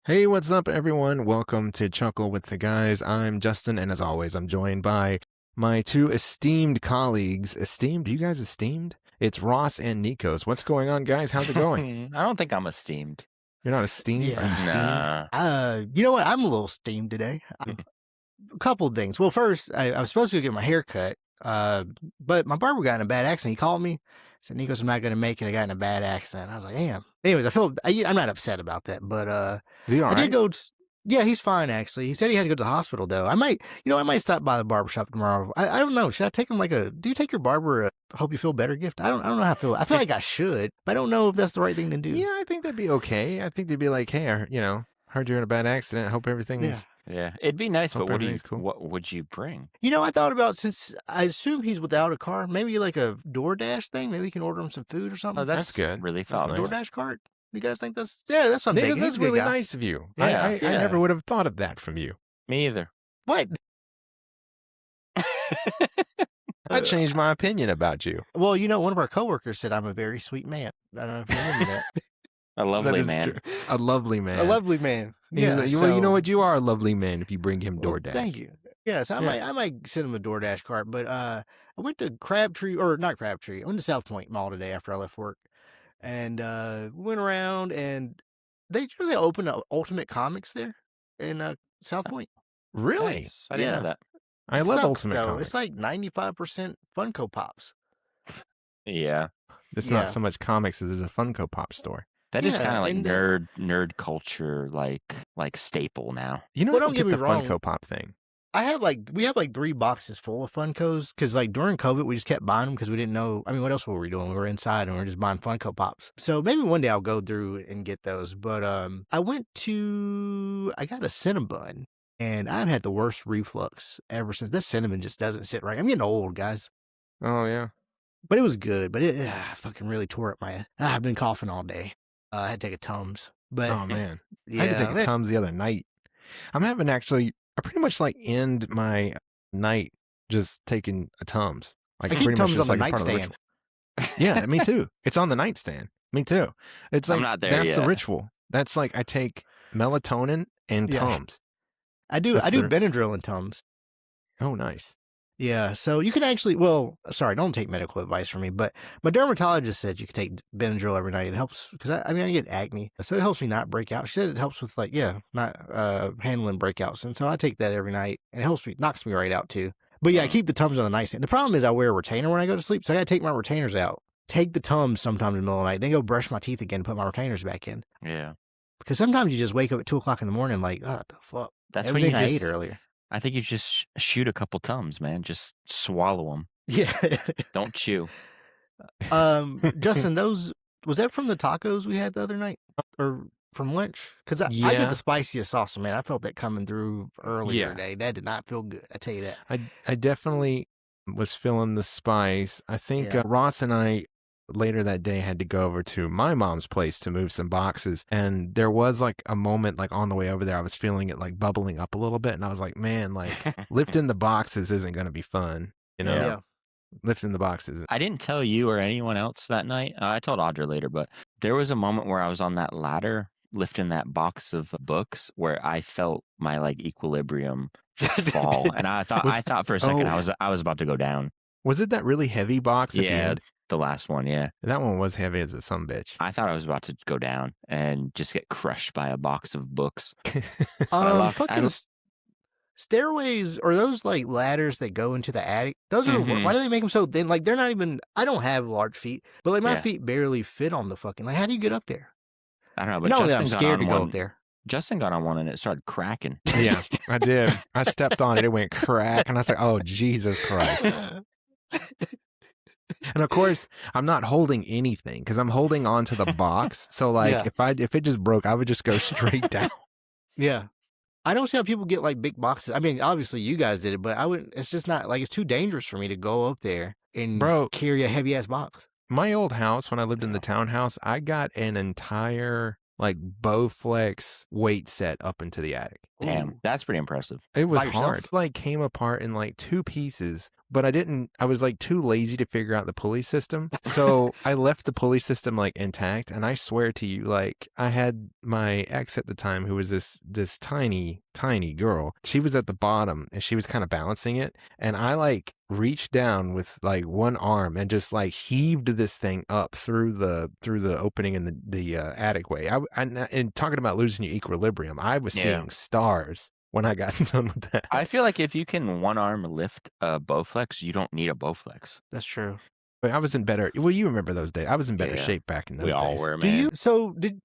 Hey, what's up, everyone? Welcome to Chuckle with the Guys. I'm Justin, and as always, I'm joined by my two esteemed colleagues. Esteemed? You guys esteemed? It's Ross and Nikos. What's going on, guys? How's it going? I don't think I'm esteemed. You're not esteemed? Are you steamed? Nah. You know what? I'm a little steamed today. A couple of things. Well, first, I was supposed to go get my hair cut, but my barber got in a bad accident. He called me, said, Nikos, I'm not going to make it. I got in a bad accident. I was like, damn. Anyways, I'm not upset about that, but Is he all I right? did go. Yeah, he's fine, actually. He said he had to go to the hospital, though. I might stop by the barbershop tomorrow. I don't know. Should I take him do you take your barber a hope you feel better gift? I don't know how I feel. I feel like I should, but I don't know if that's the right thing to do. Yeah, I think that'd be okay. I think they'd be like, hey, heard you're in a bad accident. Hope everything's... Yeah, it'd be nice, but Cool. what would you bring? I thought about, since I assume he's without a car, maybe like a DoorDash thing. Maybe we can order him some food or something. Oh, that's good. Really That's thoughtful. nice. DoorDash cart. You guys think that's something? Nikos, He's that's a big really guy. nice of you. Yeah. I never would have thought of that from you. Me either. What? I changed my opinion about you. Well, one of our coworkers said I'm a very sweet man. I don't know if you remember that. A lovely That is man. true. A lovely man. A lovely man. Yeah, you know what? You are a lovely man if you bring him Well, DoorDash. thank you. Yes, I might send him a DoorDash cart, but I went to not Crabtree. I went to South Point Mall today after I left work, and went around, and they opened up Ultimate Comics there in South Point. Really? Nice. I didn't know that. I It love sucks, Ultimate though. Comics. It's like 95% Funko Pops. Yeah. It's Yeah. not so much comics as it's a Funko Pop store. That is Yeah, kind of like and, nerd culture, like staple now. You know, Well, I don't don't get get me the wrong. Funko Pop thing. We have 3 boxes full of Funkos, because during COVID we just kept buying them because we didn't know. I mean, what else were we doing? We were inside and we were just buying Funko Pops. So maybe one day I'll go through and get those. But I got a Cinnabon, and I've had the worst reflux ever since. This cinnamon just doesn't sit right. I'm getting old, guys. Oh, yeah. But it was good. But it fucking really tore up my. I've been coughing all day. I had to take a Tums. But Oh, man. yeah, I had to take a Tums the other night. I'm having I pretty much end my night just taking a Tums. Like, I keep pretty Tums much just on the like a part of the nightstand. ritual. Yeah, me too. It's on the nightstand. Me too. It's like, I'm not there that's yet. the ritual. That's like, I take melatonin and Yeah. Tums. I do Benadryl and Tums. Oh, nice. Yeah, so you can actually, don't take medical advice from me, but my dermatologist said you could take Benadryl every night. It helps, because I get acne, so it helps me not break out. She said it helps with not handling breakouts, and so I take that every night, and it knocks me right out too. But yeah, I keep the Tums on the nightstand. The problem is I wear a retainer when I go to sleep, so I got to take my retainers out, take the Tums sometimes in the middle of the night, then go brush my teeth again, put my retainers back in. Yeah. Because sometimes you just wake up at 2 o'clock in the morning like, oh, what the fuck? That's when you Everything I ate just. earlier. I think you just shoot a couple Tums, man. Just swallow them. Yeah. Don't chew. Justin, was that from the tacos we had the other night, or from lunch? Because I get the spiciest sauce, man. I felt that coming through earlier today. That did not feel good. I tell you that. I definitely was feeling the spice. I think Ross and I later that day had to go over to my mom's place to move some boxes, and there was like a moment on the way over there I was feeling it bubbling up a little bit, and I was like, man, lifting the boxes isn't going to be fun, Yeah. Lifting the boxes. I didn't tell you or anyone else that night. I told Audra later, but there was a moment where I was on that ladder lifting that box of books where I felt my equilibrium just fall, and I thought for a second I was about to go down. Was it that really heavy box at the end? The last one, yeah. That one was heavy as a sumbitch. I thought I was about to go down and just get crushed by a box of books. Stairways, or those ladders that go into the attic, those are why do they make them so thin? They're not even, I don't have large feet, but my feet barely fit on the fucking, how do you get up there? I don't know, but I'm scared to go up there. Justin got on one and it started cracking. Yeah, I did. I stepped on it. It went crack, and I was like, oh, Jesus Christ. And of course, I'm not holding anything because I'm holding on to the box. So if it just broke, I would just go straight down. Yeah. I don't see how people get big boxes. I mean, obviously you guys did it, but I wouldn't. It's just not it's too dangerous for me to go up there and carry a heavy ass box. My old house, when I lived in the townhouse, I got an entire Bowflex weight set up into the attic. Damn, that's pretty impressive. It was hard. Came apart in 2 pieces but I was like too lazy to figure out the pulley system. So I left the pulley system like intact. And I swear to you, like I had my ex at the time who was this tiny, tiny girl. She was at the bottom and she was kind of balancing it. And I like reached down with like one arm and just like heaved this thing up through the opening in the attic way. And talking about losing your equilibrium, I was seeing stars when I got done with that. I feel like if you can one arm lift a Bowflex, you don't need a Bowflex. That's true. But I was in better. Well, you remember those days. I was in better shape back in those days. We all were, man.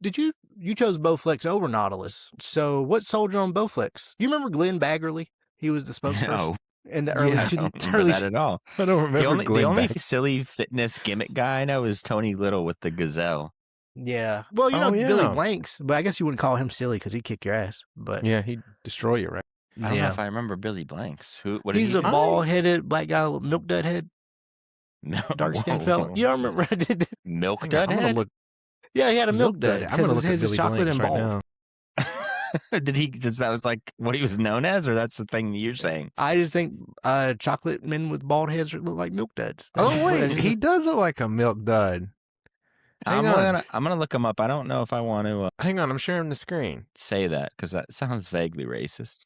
Did you chose Bowflex over Nautilus? So what sold you on Bowflex? You remember Glenn Baggerly? He was the spokesperson. No. In the early, I don't remember that at all. I don't remember the only silly fitness gimmick guy I know is Tony Little with the Gazelle. Yeah. Well, you know Billy Blanks, but I guess you wouldn't call him silly because he'd kick your ass. But yeah, he'd destroy you, right? I don't know if I remember Billy Blanks. He's a bald-headed black guy, milk dud head. No, dark skinned fella. You don't remember? Milk dud head? Yeah, he had a milk dud. I'm gonna look at Billy chocolate Blanks and right bald. now. That was like what he was known as, or that's the thing you're saying? I just think chocolate men with bald heads look like milk duds. Oh wait, he does look like a milk dud. I'm gonna look him up. I don't know if I want to. Hang on, I'm sharing the screen. Say that because that sounds vaguely racist.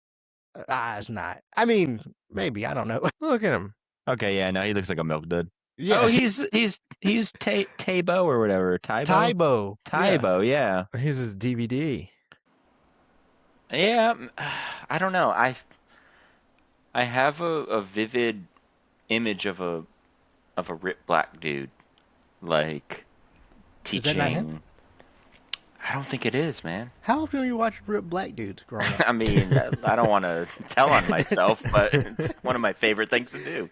It's not. I mean, maybe I don't know. Look at him. Okay, yeah, no, he looks like a milk dud. Yeah. Oh, he's Tabo or whatever. Tybo, yeah. Here's his DVD. Yeah, I don't know. I have a vivid image of a ripped black dude, like teaching. Is that not him? I don't think it is, man. How often are you watching ripped black dudes growing up? I mean, I don't want to tell on myself, but it's one of my favorite things to do.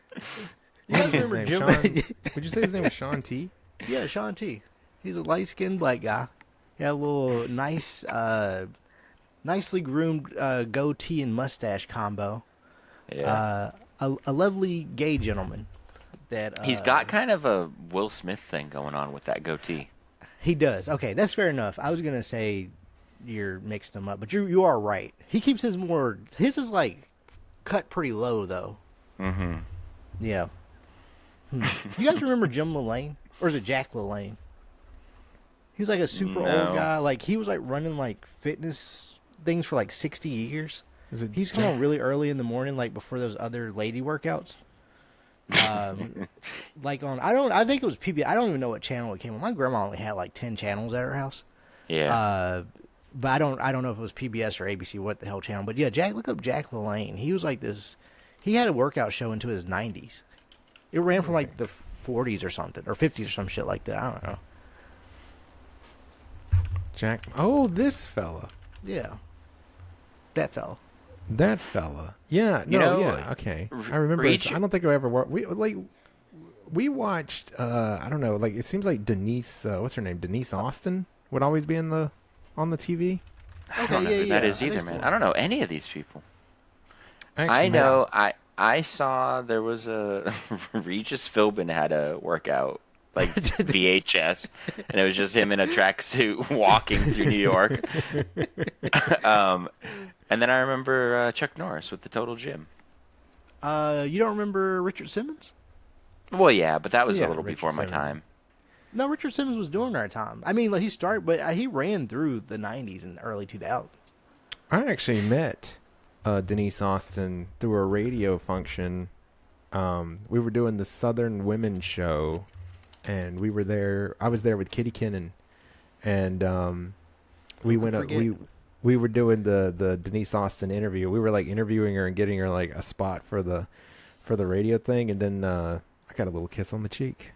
You guys remember Jim? Would you say his name was Sean T? Yeah, Sean T. He's a light-skinned black guy. He had a little nicely groomed goatee and mustache combo. Yeah. A lovely gay gentleman. That he's got kind of a Will Smith thing going on with that goatee. He does. Okay, that's fair enough. I was gonna say you're mixed him up, but you are right. He keeps his is like cut pretty low though. Mm-hmm. Yeah. You guys remember Jim LaLanne? Or is it Jack LaLanne? He's like a super old guy. Like he was like running like fitness things for like 60 years. He's come on really early in the morning, like before those other lady workouts. Like I think it was PBS. I don't even know what channel it came on. My grandma only had like 10 channels at her house. Yeah. But I don't know if it was PBS or ABC, what the hell channel. But yeah, look up Jack LaLanne. He was like this. He had a workout show into his 90s. It ran from like the 40s or something, or 50s or some shit like that. I don't know. Jack. Oh, this fella. Yeah. That fella. That fella. Yeah. No. Yeah. Okay. I remember. I don't think I ever watched. We watched. I don't know. Like it seems like Denise. What's her name? Denise Austin would always be on the TV. I don't know who that is either, man. I don't know any of these people. Actually, I know. I saw there was a Regis Philbin had a workout like VHS, and it was just him in a tracksuit walking through New York. And then I remember Chuck Norris with the Total Gym. You don't remember Richard Simmons? Well, yeah, but that was a little before my time. No, Richard Simmons was during our time. I mean, like, he started, but he ran through the 90s and early 2000s. I actually met Denise Austin through a radio function. We were doing the Southern Women's Show, and we were there. I was there with Kitty Kinnon, and we went up. We were doing the Denise Austin interview. We were like interviewing her and getting her like a spot for the radio thing, and then I got a little kiss on the cheek.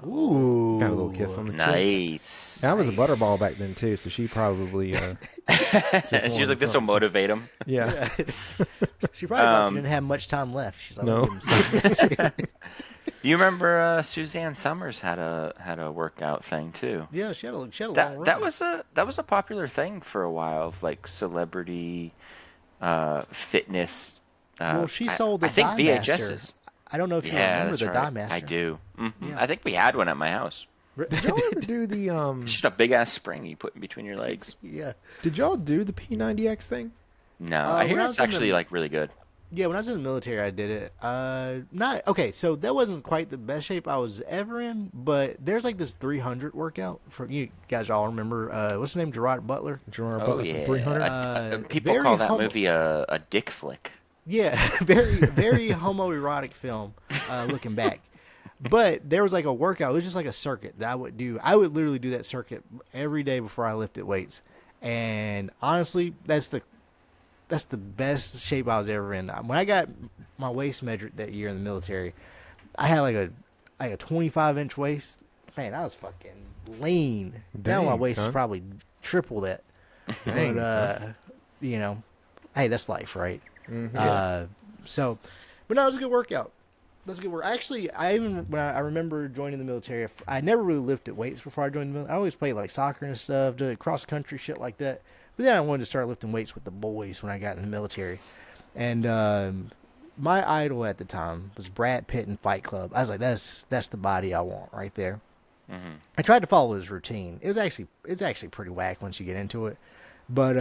Ooh, got a little kiss on the cheek. Nice. I was a butterball back then too, so she probably. She was like, "This will motivate him." Yeah. She probably thought she didn't have much time left. She's like, no. You remember Suzanne Summers had a workout thing too? Yeah, she had a long run. That was a popular thing for a while of like celebrity fitness. Well, she sold the I think Master. VHSs. I don't know if you remember the right. Master. I do. Mm-hmm. Yeah. I think we had one at my house. Did y'all ever do the Just a big ass spring you put in between your legs. Yeah. Did y'all do the P90X thing? No, I hear it's actually like really good. Yeah, when I was in the military, I did it. Not okay. So that wasn't quite the best shape I was ever in, but there's like this 300 workout for you guys. All remember? What's his name? Gerard Butler. Gerard Oh Butler from yeah, 300. people Very call that humble. movie a dick flick. Yeah, very homoerotic film. Looking back, but there was like a workout. It was just like a circuit that I would do. I would literally do that circuit every day before I lifted weights. And honestly, that's the best shape I was ever in. When I got my waist measured that year in the military, I had like a 25-inch waist. Man, I was fucking lean. Now my Dang, waist is son. probably triple that. Dang, But you know, hey, that's life, right? Mhm. But no, it was a good workout. That's a good work. Actually, I remember joining the military, I never really lifted weights before I joined the military. I always played like soccer and stuff, did cross country shit like that. But then I wanted to start lifting weights with the boys when I got in the military. And my idol at the time was Brad Pitt in Fight Club. I was like, that's the body I want right there. Mm-hmm. I tried to follow his routine. It's actually pretty whack once you get into it. But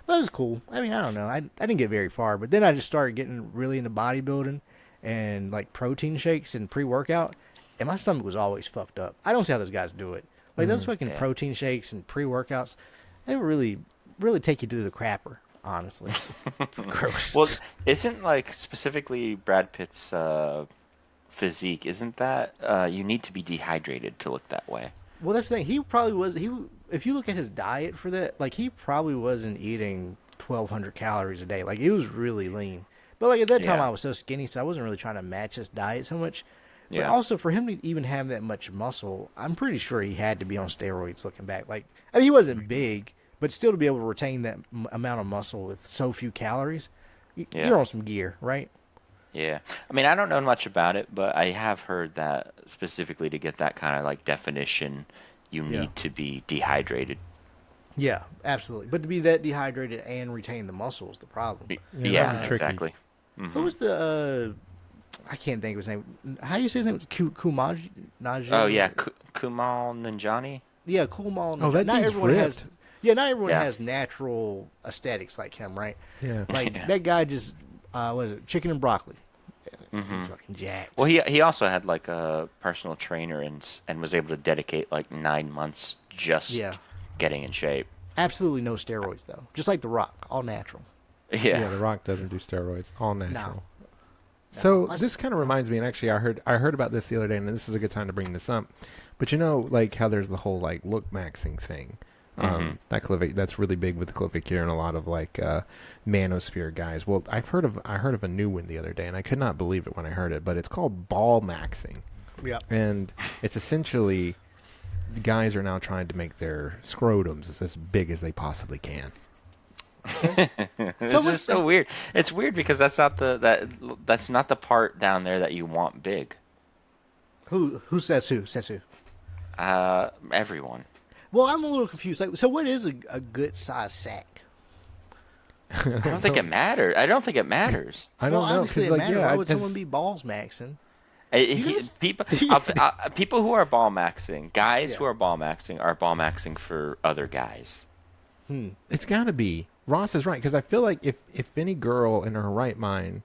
but it was cool. I mean, I don't know. I didn't get very far, but then I just started getting really into bodybuilding and like protein shakes and pre-workout, and my stomach was always fucked up. I don't see how those guys do it. Like those fucking Yeah. protein shakes and pre-workouts, they really take you to the crapper, honestly. It's gross. Well, isn't like specifically Brad Pitt's physique? Isn't that you need to be dehydrated to look that way? Well, that's the thing. He probably was. If you look at his diet for that, like he probably wasn't eating 1,200 calories a day. Like he was really lean. But like at that time, Yeah. I was so skinny, so I wasn't really trying to match his diet so much. But Yeah. also for him to even have that much muscle, I'm pretty sure he had to be on steroids. Looking back, like I mean, he wasn't big, but still to be able to retain that amount of muscle with so few calories, Yeah. you're on some gear, right? Yeah. I mean, I don't know much about it, but I have heard that specifically to get that kind of like definition, you Yeah. need to be dehydrated. Yeah, absolutely. But to be that dehydrated and retain the muscle is the problem. Yeah, tricky. exactly. Who was the? I can't think of his name. How do you say his name? Kumaj? Oh yeah, Kumal Nanjiani. Yeah, Kumal. Oh, that not dude's everyone ripped. has. Yeah, not everyone Yeah. has natural aesthetics like him, right? Yeah. Like Yeah. that guy just what is it? Chicken and broccoli. Mm-hmm. He's fucking jacked. Well, he also had like a personal trainer and was able to dedicate like 9 months just Yeah. getting in shape. Absolutely no steroids though. Just like The Rock, all natural. Yeah, Yeah. The Rock doesn't do steroids. All natural. No. So No, this kind of reminds me, and actually I heard about this the other day, and this is a good time to bring this up. But you know, like how there's the whole like look maxing thing. That's really big with Clavicure and a lot of like manosphere guys. Well, I heard of a new one the other day, and I could not believe it when I heard it. But it's called ball maxing, Yeah. and it's essentially the guys are now trying to make their scrotums as big as they possibly can. This is so weird. It's weird because that's not that's not the part down there that you want big. Who says who? Says who? Everyone. Well, I'm a little confused. Like, so what is a good size sack? I don't think it matters. I don't think it matters. I don't Well, know obviously because it like matters. Why would just- someone be balls maxing? People, people who are ball maxing, guys who are ball maxing for other guys. It's got to be. Ross is right because I feel like if any girl in her right mind,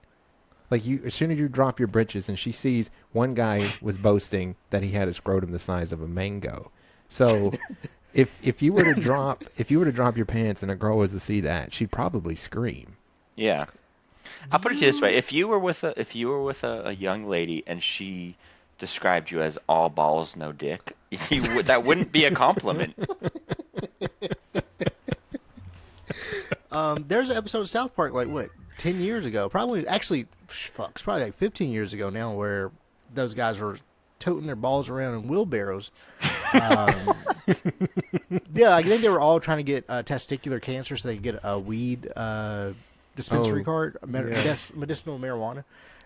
like you, as soon as you drop your britches and she sees one guy was boasting that he had a scrotum the size of a mango, so if you were to drop your pants and a girl was to see that, she'd probably scream. Yeah. I'll put it to you this way: if you were with a young lady and she described you as all balls, no dick, that wouldn't be a compliment. There's an episode of South Park like what 10 years ago, probably actually, fuck, it's probably like 15 years ago now, where those guys were toting their balls around in wheelbarrows. Yeah, I think they were all trying to get testicular cancer so they could get a weed dispensary card, medicinal marijuana.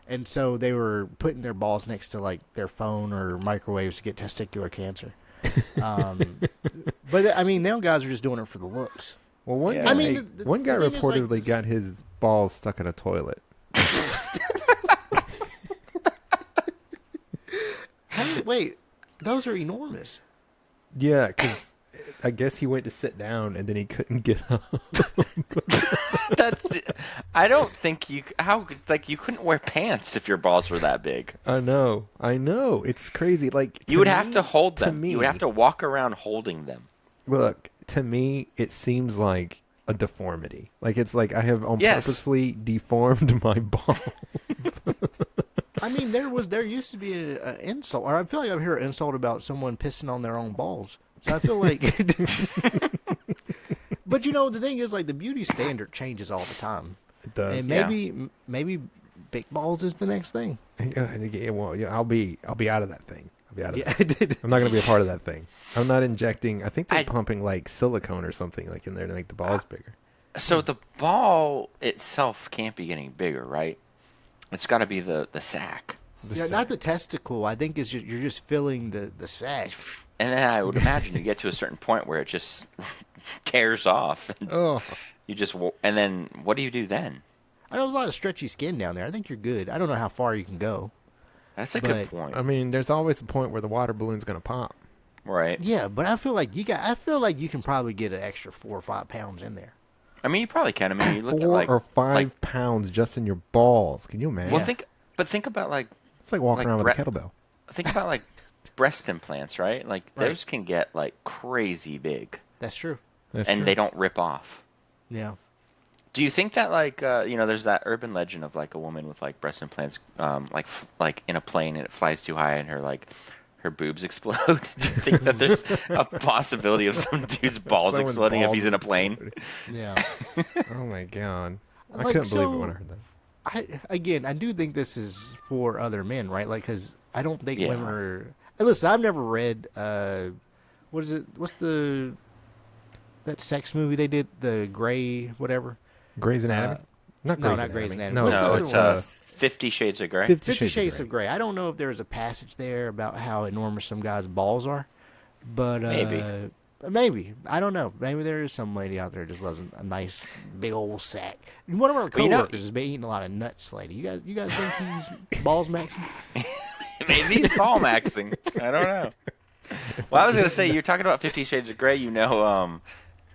And so they were putting their balls next to like their phone or microwaves to get testicular cancer. But I mean, now guys are just doing it for the looks. Well, one Yeah. guy, I mean, one guy the thing is, like, reportedly this- got his balls stuck in a toilet. Wait, those are enormous. Yeah, because I guess he went to sit down and then he couldn't get up. That's. I don't think you. How like you couldn't wear pants if your balls were that big. I know. It's crazy. Like You would have to hold to them. me, You would have to walk around holding them. look, to me, it seems like a deformity. Like it's like I have Yes. purposely deformed my ball. I mean, there used to be an insult, or I feel like I've heard an insult about someone pissing on their own balls. So I feel like, but you know, the thing is, like, the beauty standard changes all the time, It does. and Yeah. maybe big balls is the next thing. Yeah, well, yeah, I'll be out of that thing. I'll be out of Yeah, that. I'm not gonna be a part of that thing. I'm not injecting. I think they're I- pumping like silicone or something like in there to make the balls bigger. So the ball itself can't be getting bigger, right? It's got to be the sack. yeah, not the testicle. I think is you're just filling the sack. And then I would imagine you get to a certain point where it just tears off. And Oh, you just and then what do you do then? I know there's a lot of stretchy skin down there. I think you're good. I don't know how far you can go. That's a But- good point, I mean, there's always a point where the water balloon's gonna pop. right? Yeah, but I feel like you can probably get an extra 4 or 5 pounds in there. I mean, you probably can. I mean, you look at 4 like or 5 like- pounds just in your balls. Can you imagine? Well, think about like it's like walking like around with a bre- kettlebell. think about like breast implants, right? Like Right. those can get like crazy big, That's true. That's and true. they don't rip off. Yeah. Do you think that like there's that urban legend of like a woman with like breast implants, like in a plane and it flies too high and her boobs explode? Do you think that there's a possibility of some dude's balls Someone's exploding if balls he's in a plane? exploded. Yeah. Oh my god! I Like, couldn't believe it so- when I heard that. I do think this is for other men, right? Like, because I don't think Yeah. women are. And listen, I've never read. What is it? What's that sex movie they did? The Gray, whatever. Grey's Anatomy? no, not Grey's Anatomy. No, What's the No, other it's one? 50 Shades of Grey. 50 Shades of Grey. I don't know if there's a passage there about how enormous some guys' balls are, but maybe. I don't know. Maybe there is some lady out there who just loves a nice big old sack. And one of our you know- coworkers has been eating a lot of nuts lately. You guys think he's balls maxing? Maybe he's ball maxing. I don't know. Well, I was gonna say you're talking about 50 Shades of Grey.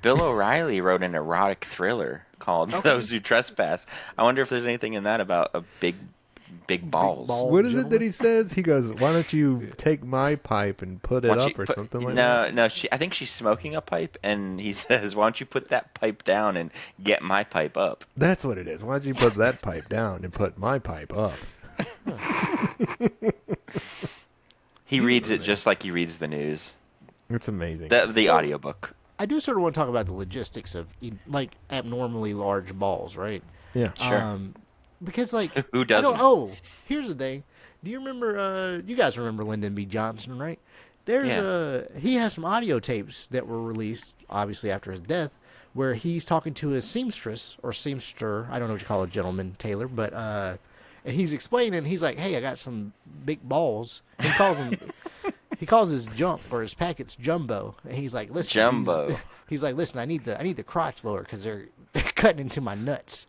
Bill O'Reilly wrote an erotic thriller called "Those Who Trespass." I wonder if there's anything in that about a big balls. ball. What is it that gentlemen? he says? He goes, "Why don't you take my pipe and put it Why don't up you or put- something like that?" No. I think she's smoking a pipe, and he says, "Why don't you put that pipe down and get my pipe up?" That's what it is. Why don't you put that pipe down and put my pipe up? He reads it just like he reads the news. It's amazing. The audiobook. I do sort of want to talk about the logistics of like abnormally large balls, right? Yeah. Sure. Because like Who I doesn't? don't- here's the thing. Do you remember? You guys remember Lyndon B. Johnson, right? There's he has some audio tapes that were released obviously after his death, where he's talking to his seamstress or seamster. I don't know what you call a gentleman, Taylor, but and he's explaining. He's like, "Hey, I got some big balls." He calls them. He calls his jump or his packets jumbo, and he's like, "Listen, Jumbo. He's like, "Listen, I need the crotch lower because they're cutting into my nuts."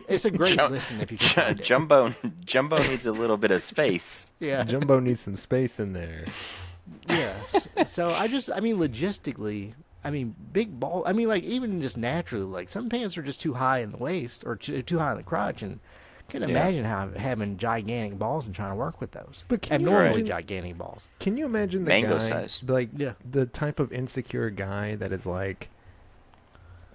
It's a great listen if you can find it. Jumbo needs a little bit of space. Yeah, Jumbo needs some space in there. yeah. So I mean, logistically, I mean, big ball. I mean, like even just naturally, like some pants are just too high in the waist or too high in the crotch, and can imagine having gigantic balls and trying to work with those. But can you abnormally imagine- gigantic balls. Can you imagine the Mango guy, size. like Yeah. the type of insecure guy that is like,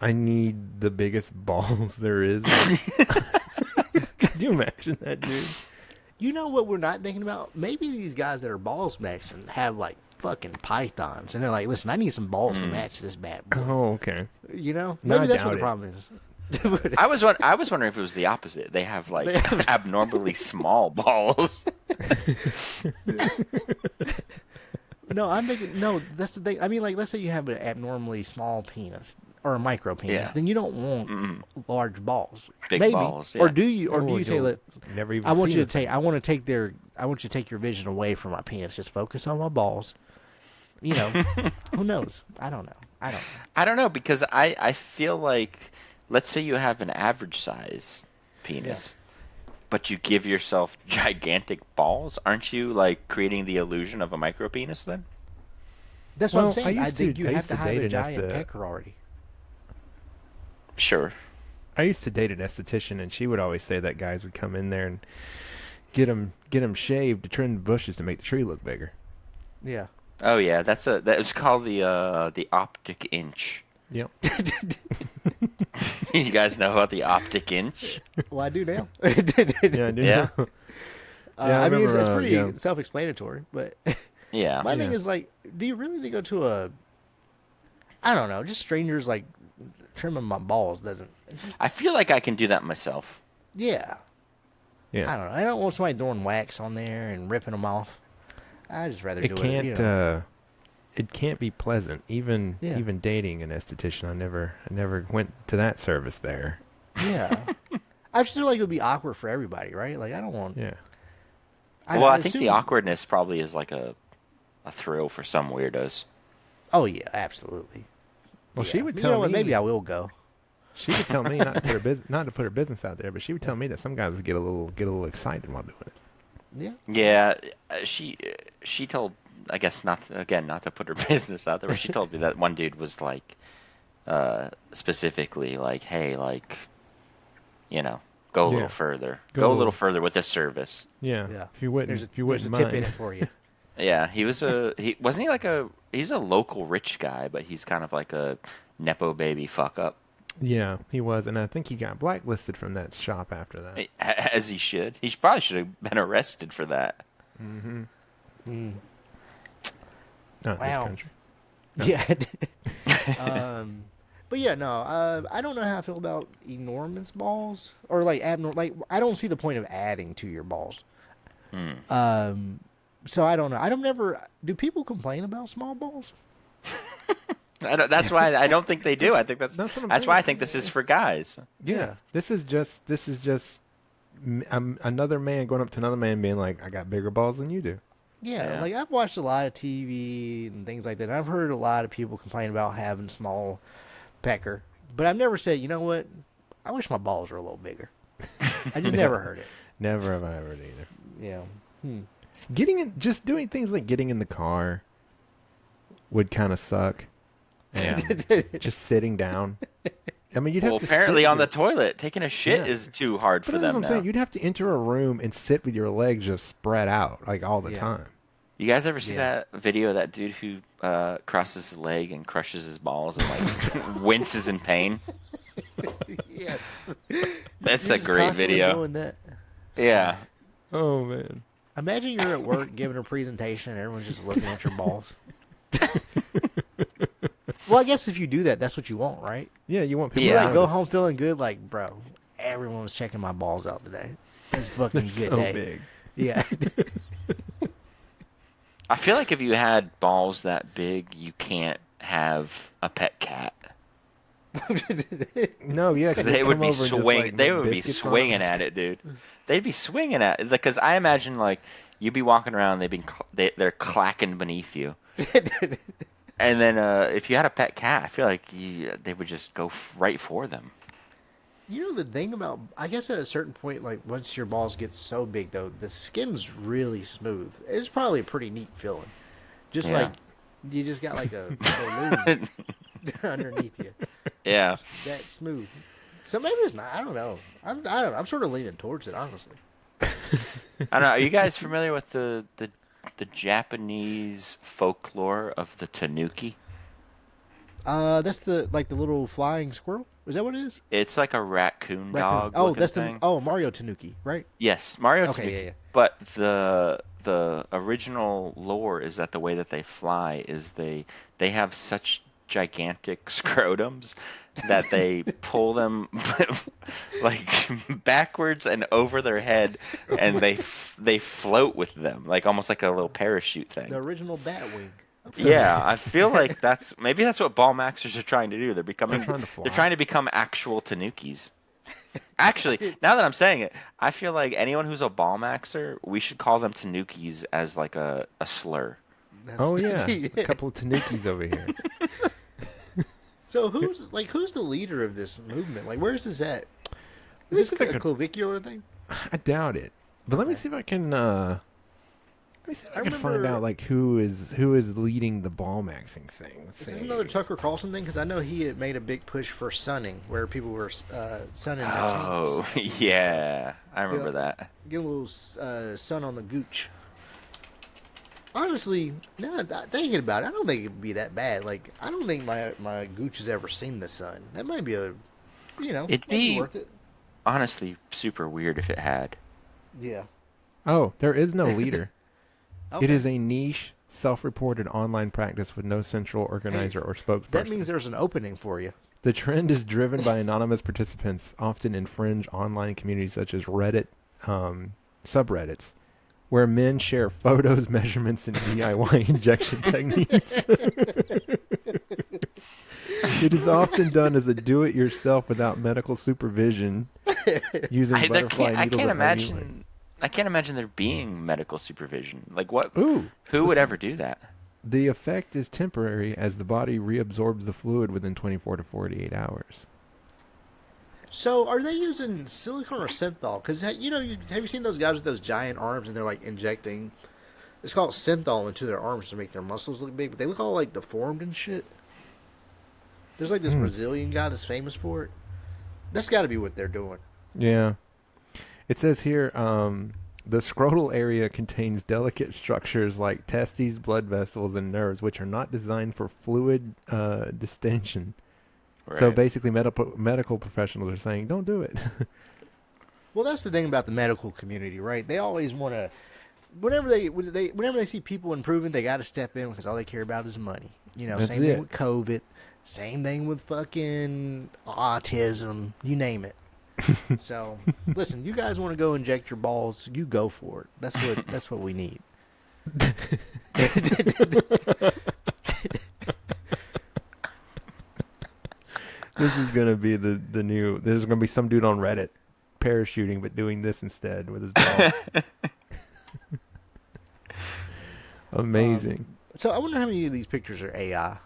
I need the biggest balls there is? Can you imagine that, dude? You know what we're not thinking about? Maybe these guys that are balls maxing have like fucking pythons, and they're like, "Listen, I need some balls to match this bad boy." Oh, okay. You know, No, maybe I that's what doubt the it. problem is. I was wondering if it was the opposite. They have like abnormally small balls. No, I'm thinking. No, that's the thing. I mean, like, let's say you have an abnormally small penis or a micro penis, Yeah. then you don't want large balls. Big Maybe. balls, Or yeah. do you? Or do Oh, you say, you'll "Let never even I want seen you it. to take. I want to take their. I want you to take your vision away from my penis. Just focus on my balls." You know, who knows? I don't know. I don't know because I feel like let's say you have an average size penis, but you give yourself gigantic balls, aren't you like creating the illusion of a micro penis then? That's what I'm Well, saying. I think you I have used to to have date a an giant pecker already. Sure. I used to date an esthetician, and she would always say that guys would come in there and get them shaved to trim the bushes to make the tree look bigger. Yeah. Oh yeah, that was called the optic inch. Yep. You guys know about the optic inch? Well, I do now. Yeah, I do. Yeah. Yeah, I I mean, it's remember, pretty yeah. self-explanatory, but Yeah. my thing Yeah. is like, do you really need to go to I don't know, just strangers like trimming my balls doesn't. It's just, I feel like I can do that myself. yeah. Yeah. I don't know. I don't want somebody throwing wax on there and ripping them off. I just rather It do can't. it. You know. It can't be pleasant. Even dating an esthetician, I never went to that service there. Yeah. I just feel like it would be awkward for everybody, right? Like I don't want. Yeah. Well, I think the awkwardness probably is like a thrill for some weirdos. Oh yeah, absolutely. Well, Yeah. she would You tell know me. what? Maybe I will go. She would tell me not to put her business out there, but she would tell me that some guys would get a little excited while doing it. Yeah. Yeah, she told, I guess not to put her business out there, but she told me that one dude was like specifically like, hey, like, you know, go a little further. Go a little further with this service. Yeah. Yeah. If you wouldn't, There's if you wouldn't a tip mind. in it for you. Yeah, he's a local rich guy, but he's kind of like a nepo baby fuck up. Yeah, he was, and I think he got blacklisted from that shop after that. As he should. He probably should have been arrested for that. Mm-hmm. Mm. Not in this Wow. country. Yeah. But yeah, no. I don't know how I feel about enormous balls or like abnormal. Like I don't see the point of adding to your balls. So I don't know. I don't never. Do people complain about small balls? That's why I don't think they do. I think That's what I'm that's why I saying. think this is for guys. Yeah. This is just another man going up to another man being like, I got bigger balls than you do. Yeah, Yeah. like I've watched a lot of TV and things like that. And I've heard a lot of people complain about having small pecker, but I've never said, you know what? I wish my balls were a little bigger. I just never heard it. Never have I heard it either. Yeah. Just doing things like getting in the car would kind of suck. Yeah. Just sitting down. I mean, you'd have Well, to apparently sit on the your- toilet, taking a shit Yeah. is too hard But for that's them what I'm now. saying. You'd have to enter a room and sit with your legs just spread out like all the Yeah. time. You guys ever see Yeah. that video of that dude who crosses his leg and crushes his balls and like winces in pain? Yes. That's You're a just great constantly video. doing that. Yeah. Oh man. Imagine you're at work giving a presentation and everyone's just looking at your balls. Well, I guess if you do that, that's what you want, right? Yeah, you want people You Yeah. to like go notice. home feeling good, like, bro, everyone was checking my balls out today. It's a fucking They're good so day. big. Yeah. I feel like if you had balls that big, you can't have a pet cat. No, yeah, Because they'd they would come be over and just, swinging. like, They make would be biscuits on swinging us. at it, dude. They'd be swinging at it because I imagine like you'd be walking around, they're clacking beneath you, and then if you had a pet cat, I feel like they would just go right for them. You know the thing about, I guess at a certain point, like once your balls get so big, though, the skin's really smooth. It's probably a pretty neat feeling. Just Yeah. like you just got like a balloon underneath you. Yeah. That smooth. So maybe it's not. I don't know. I don't know. I'm sort of leaning towards it, honestly. I don't know. Are you guys familiar with the Japanese folklore of the tanuki? That's the little flying squirrel. Is that what it is? It's like a raccoon dog. Oh, looking that's thing. Mario Tanuki, right? Yes, Mario Okay, Tanuki. yeah. But the original lore is that the way that they fly is they have such gigantic scrotums that they pull them like backwards and over their head, and they float with them like almost like a little parachute thing. The original Batwing. Yeah, I feel like that's what ball maxers are trying to do. They're trying to fly. they're trying to become actual tanukis. Actually, now that I'm saying it, I feel like anyone who's a ball maxer, we should call them tanukis as like a slur. Oh yeah, a couple of tanukis over here. So who's the leader of this movement? Like, where's this at? Is this see if I a could- clavicular thing? I doubt it, but let me see if I can Let me see if I can find out like who is leading the ball maxing thing. Is this another Tucker Carlson thing? Because I know he had made a big push for sunning, where people were sunning their tanks. Oh, yeah. I remember that. Get a little sun on the gooch. Honestly, now thinking about it, I don't think it'd be that bad. Like, I don't think my gooch has ever seen the sun. That might be it'd be worth it. Honestly super weird if it had. Yeah. Oh, there is no leader. Okay. It is a niche, self-reported online practice with no central organizer or spokesperson. That means there's an opening for you. The trend is driven by anonymous participants, often in fringe online communities such as Reddit subreddits, where men share photos, measurements, and DIY injection techniques. It is often done as a do-it-yourself without medical supervision, using butterfly needles. I can't imagine there being medical supervision. Like what? Ooh, who would ever do that? The effect is temporary as the body reabsorbs the fluid within 24 to 48 hours. So, are they using silicone or synthol? Because, have you seen those guys with those giant arms and they're like injecting, it's called synthol into their arms to make their muscles look big, but they look all like deformed and shit. There's like this Brazilian guy that's famous for it. That's got to be what they're doing. Yeah. It says here, the scrotal area contains delicate structures like testes, blood vessels, and nerves, which are not designed for fluid distension. Right. So basically, medical professionals are saying, don't do it. Well, that's the thing about the medical community, right? They always want to, whenever they see people improving, they got to step in because all they care about is money. That's same thing with COVID, same thing with fucking autism, you name it. So, listen, you guys want to go inject your balls, you go for it. That's what we need. This is gonna be the new. There's gonna be some dude on Reddit parachuting, but doing this instead with his ball. Amazing. So I wonder how many of these pictures are AI.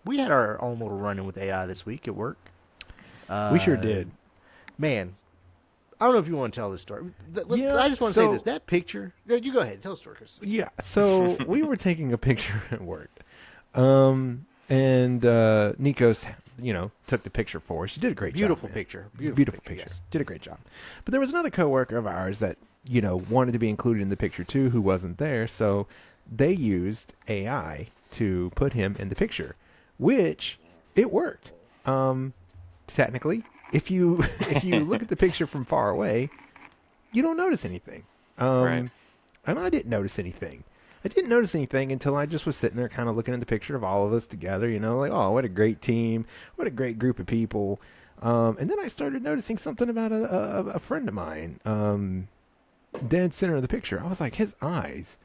We had our own little run-in with AI this week at work. We sure did. Man, I don't know if you want to tell this story. Yeah, I just want to say this. That picture. You go ahead. Tell the story, Chris. Yeah. So we were taking a picture at work, and Nikos, took the picture for us. She did a great Beautiful job. Picture. Beautiful picture. Yes. Did a great job. But there was another coworker of ours that wanted to be included in the picture too, who wasn't there. So they used AI to put him in the picture, which it worked. Technically, if you look at the picture from far away, you don't notice anything. Right. And I didn't notice anything. I didn't notice anything until I just was sitting there kind of looking at the picture of all of us together, like, oh, what a great team. What a great group of people. And then I started noticing something about a friend of mine, dead center of the picture. I was like, his eyes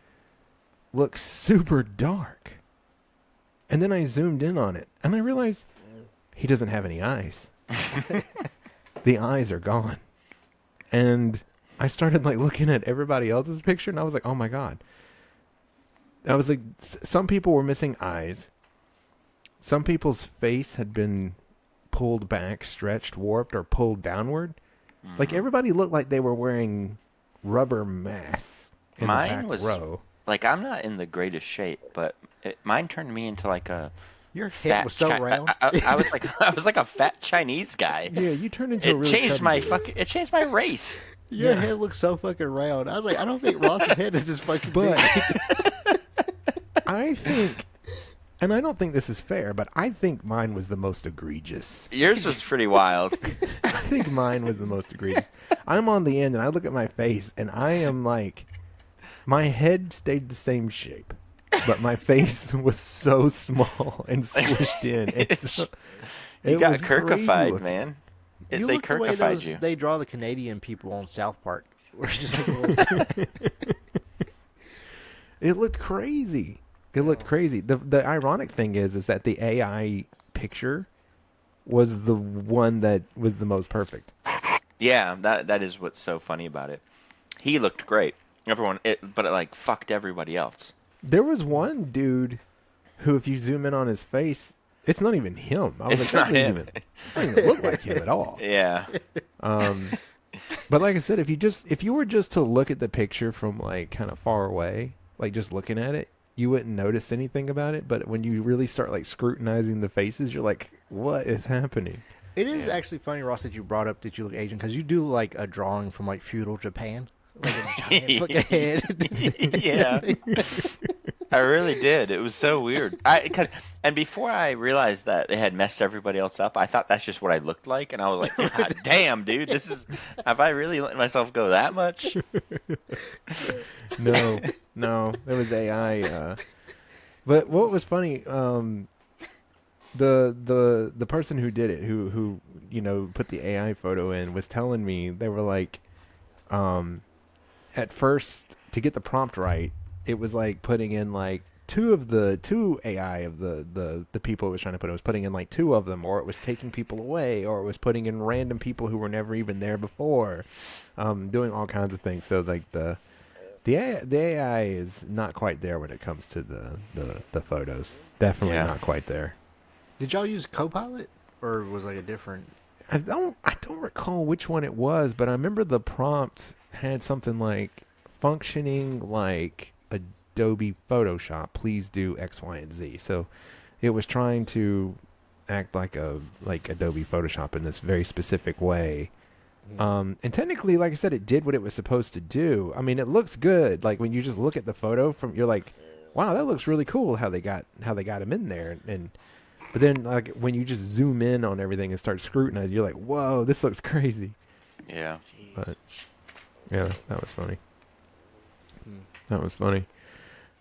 look super dark. And then I zoomed in on it, and I realized he doesn't have any eyes. The eyes are gone. And I started looking at everybody else's picture, and I was like, oh my God. I was like, some people were missing eyes. Some people's face had been pulled back, stretched, warped, or pulled downward. Mm-hmm. Like everybody looked like they were wearing rubber masks in the back row. Like, I'm not in the greatest shape, but mine turned me into like a Your head was so round. I was like a fat Chinese guy. Yeah, you turned into a real It changed my race. Your head looks so fucking round. I was like, I don't think Ross's head is this fucking big. I think, and I don't think this is fair, but I think mine was the most egregious. Yours was pretty wild. I think mine was the most egregious. I'm on the end, and I look at my face, and I am like, my head stayed the same shape, but my face was so small and squished in. You got Kirkified, man. They Kirkified you. They draw the Canadian people on South Park. We're just like, it looked crazy. It looked crazy. The ironic thing is that the AI picture was the one that was the most perfect. Yeah, that is what's so funny about it. He looked great. But it fucked everybody else. There was one dude who, if you zoom in on his face, it's not even him. I was it's like, not him. It doesn't even look like him at all. Yeah. But like I said, if you were just to look at the picture from like kind of far away, like just looking at it, you wouldn't notice anything about it. But when you really start like scrutinizing the faces, you're like, what is happening? It is actually funny, Ross, that you brought up that you look Asian because you do like a drawing from like feudal Japan, like a giant fucking head. Yeah. I really did. It was so weird. And before I realized that they had messed everybody else up, I thought that's just what I looked like, and I was like, God damn, dude, have I really let myself go that much? No, it was AI. But what was funny, the person who did it, who put the AI photo in, was telling me they were like, at first to get the prompt right, it was like putting in like two AI of the people it was trying to put. It was putting in like two of them, or it was taking people away, or it was putting in random people who were never even there before, doing all kinds of things. So like the AI is not quite there when it comes to the photos. Definitely not quite there. Did y'all use Copilot, or was like a different? I don't recall which one it was, but I remember the prompt had something like functioning like Adobe Photoshop. Please do X, Y, and Z. So it was trying to act like Adobe Photoshop in this very specific way. And technically, like I said, it did what it was supposed to do. I mean, it looks good. Like when you just look at the photo you're like, wow, that looks really cool how they got him in there. But then like when you just zoom in on everything and start scrutinizing, you're like, whoa, this looks crazy. Yeah. But yeah, that was funny. That was funny.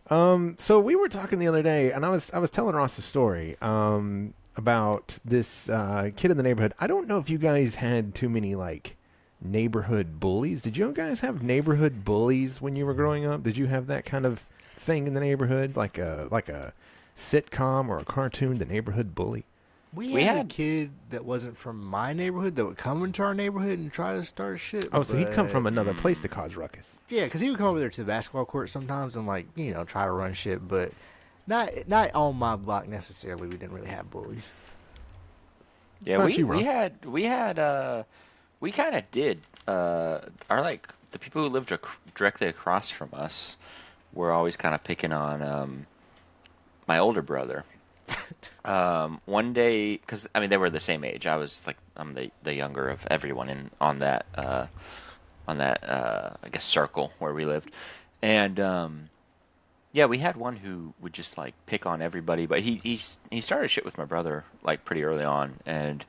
So we were talking the other day, and I was telling Ross a story about this kid in the neighborhood. I don't know if you guys had too many like neighborhood bullies. Did you guys have neighborhood bullies when you were growing up? Did you have that kind of thing in the neighborhood, like a sitcom or a cartoon, The Neighborhood Bully? We had a kid that wasn't from my neighborhood that would come into our neighborhood and try to start shit. Oh, so he'd come from another place to cause ruckus. Yeah, because he would come over there to the basketball court sometimes and like try to run shit, but not on my block necessarily. We didn't really have bullies. Yeah, we kind of did. Our like the people who lived directly across from us were always kind of picking on my older brother. One day, because I mean they were the same age. I'm the younger of everyone on that I guess circle where we lived, and yeah, we had one who would just like pick on everybody. But he started shit with my brother like pretty early on, and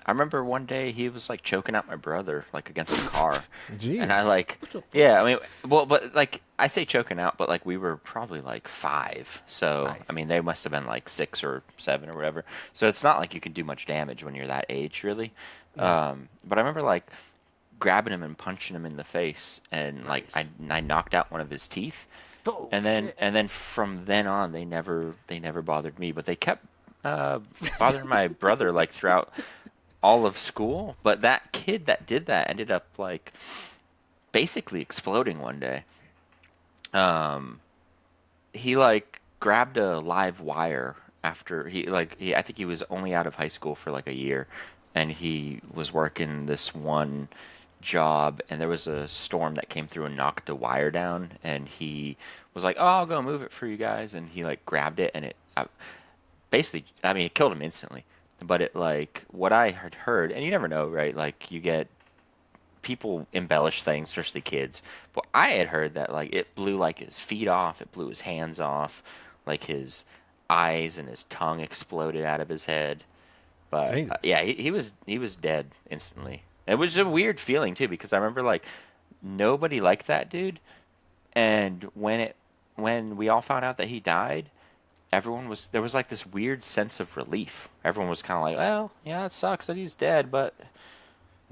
I remember one day he was like choking out my brother like against a car. Jeez. And I like, yeah, I mean, well, but like I say choking out, but like we were probably like 5, so Nice. I mean they must have been like 6 or 7 or whatever. So it's not like you can do much damage when you're that age, really. But I remember like grabbing him and punching him in the face, and like I knocked out one of his teeth, Oh, and then shit. from then on they never bothered me, but they kept bothering my brother like throughout all of school. But that kid that did that ended up like basically exploding one day. He like grabbed a live wire after I think he was only out of high school for like a year, and he was working this one job, and there was a storm that came through and knocked a wire down, and he was like, "Oh, I'll go move it for you guys," and he like grabbed it, and it basically, I mean, it killed him instantly. But it like what I had heard, and you never know, right? Like you get people embellish things, especially kids. But I had heard that like it blew like his feet off, it blew his hands off, like his eyes and his tongue exploded out of his head. But Jesus. yeah, he was dead instantly. It was a weird feeling too, because I remember like nobody liked that dude, and when we all found out that he died, there was like this weird sense of relief. Everyone was kind of like, well, yeah, it sucks that he's dead, but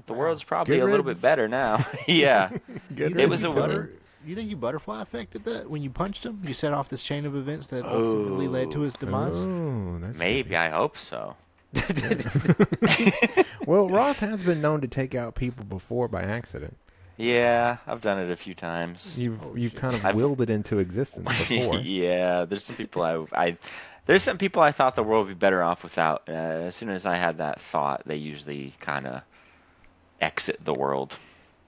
the world's probably Good a little riddance. bit better now. Yeah. Good It was You think you butterfly affected that when you punched him? You set off this chain of events that ultimately led to his demise. Oh, that's Maybe, I hope so. Well, Ross has been known to take out people before by accident. Yeah, I've done it a few times. You've kind of willed it into existence before. Yeah, there's some people there's some people I thought the world would be better off without. As soon as I had that thought, they usually kind of exit the world.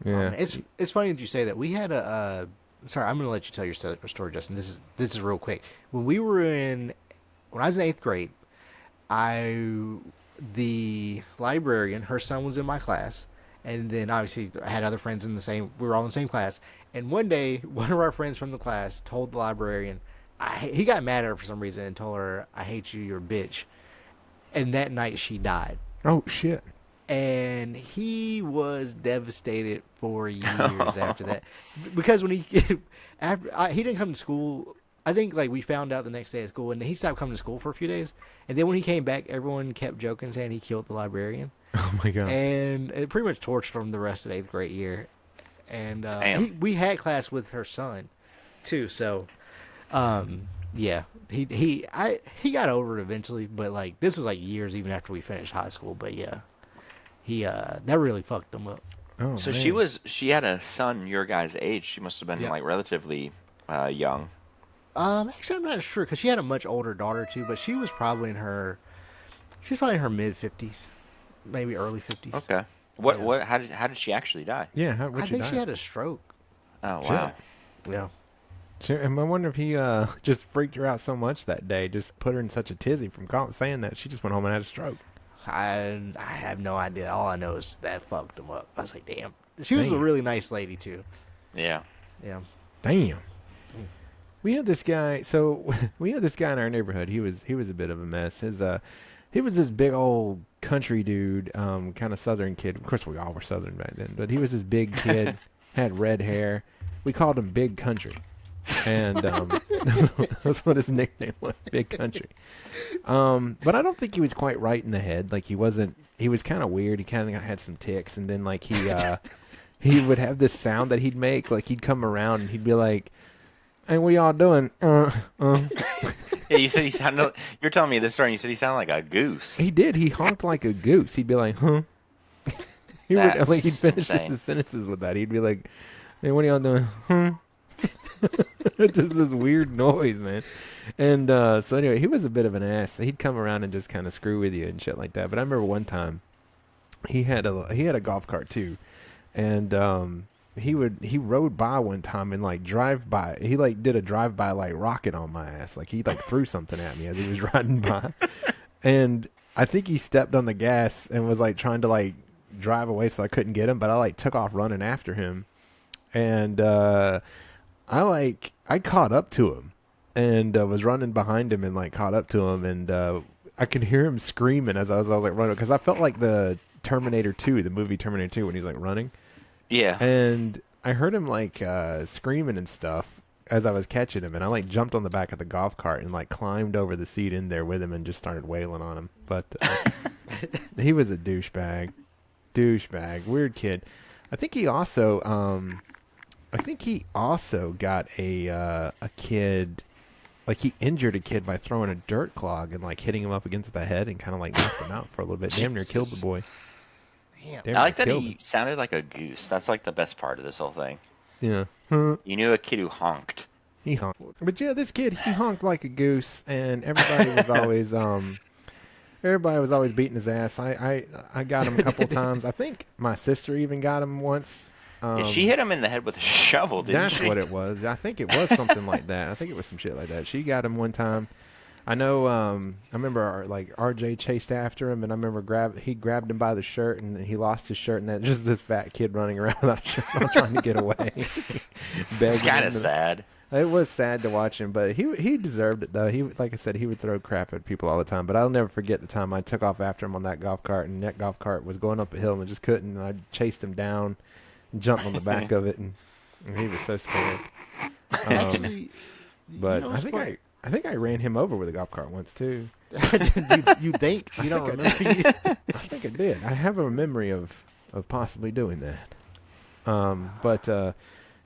Yeah. It's funny that you say that. We had a sorry, I'm gonna let you tell your story, Justin. This is real quick. When I was in 8th grade, the librarian, her son was in my class, and then obviously I had other friends we were all in the same class. And one day, one of our friends from the class told the librarian, he got mad at her for some reason and told her, "I hate you, you're a bitch." And that night she died. Oh shit. And he was devastated for years after that, because when he didn't come to school. I think like we found out the next day at school, and he stopped coming to school for a few days. And then when he came back, everyone kept joking, saying he killed the librarian. Oh my god! And it pretty much tortured him the rest of 8th grade year. And we had class with her son, too. So, yeah, he got over it eventually, but like this was like years even after we finished high school. But yeah, that really fucked him up. Oh, So man. she had a son your guys' age. She must have been Yeah. like relatively young. Actually, I'm not sure because she had a much older daughter too, but she was probably in her mid 50s, maybe early 50s. Okay. Yeah. What how did she actually die? Yeah, I think she had a stroke. Oh Shit. wow. Yeah. Sure, and I wonder if he just freaked her out so much that day, just put her in such a tizzy from saying that she just went home and had a stroke. I have no idea. All I know is that fucked him up. I was like, damn. She was a really nice lady too. Yeah. Yeah. Damn. We had this guy. So we had this guy in our neighborhood. He was a bit of a mess. He was this big old country dude, kind of southern kid. Of course, we all were southern back then, but he was this big kid, had red hair. We called him Big Country, and that's what his nickname was, Big Country. But I don't think he was quite right in the head. Like he wasn't. He was kind of weird. He kind of had some tics, and then like he would have this sound that he'd make. Like he'd come around and he'd be like, "Hey, what y'all doing?" Yeah, you said he sounded. You're telling me this story. And you said he sounded like a goose. He did. He honked like a goose. He'd be like, "Huh." He would. That's Like he'd finish insane. his sentences with that. He'd be like, "Hey, what are y'all doing?" Huh. It's just this weird noise, man. And so anyway, he was a bit of an ass. He'd come around and just kind of screw with you and shit like that. But I remember one time he had a golf cart too, and he rode by one time and like drive by. He like did a drive by like rocket on my ass. Like he like threw something at me as he was riding by, and I think he stepped on the gas and was like trying to like drive away so I couldn't get him. But I like took off running after him, and I caught up to him and was running behind him and like caught up to him, and I could hear him screaming as I was like running, because I felt like the Terminator 2, the movie Terminator 2, when he's like running. Yeah. And I heard him like screaming and stuff as I was catching him, and I like jumped on the back of the golf cart and like climbed over the seat in there with him and just started wailing on him. But he was a douchebag, weird kid. I think he also got a kid, like he injured a kid by throwing a dirt clog and like hitting him up against the head and kind of like knocked him out for a little bit. Damn near killed the boy. Damn I like near that killed he him. sounded like a goose. That's like the best part of this whole thing. Yeah. You knew a kid who honked. He honked. But yeah, this kid, he honked like a goose, and everybody was always beating his ass. I got him a couple times. I think my sister even got him once. Yeah, she hit him in the head with a shovel, didn't That's she? what it was. I think it was something like that. I think it was some shit like that. She got him one time. I know. I remember like RJ chased after him, and I remember he grabbed him by the shirt, and he lost his shirt, and that just this fat kid running around without a shirt on trying to get away. It's Begging kind him of to- sad. It was sad to watch him, but he deserved it though. He, like I said, he would throw crap at people all the time. But I'll never forget the time I took off after him on that golf cart, and that golf cart was going up a hill and just couldn't. And I chased him down, and jumped on the back of it, and he was so scared. Actually, But know I what's think funny? I think I ran him over with a golf cart once too. you think you don't think remember? I think I did. I have a memory of possibly doing that. But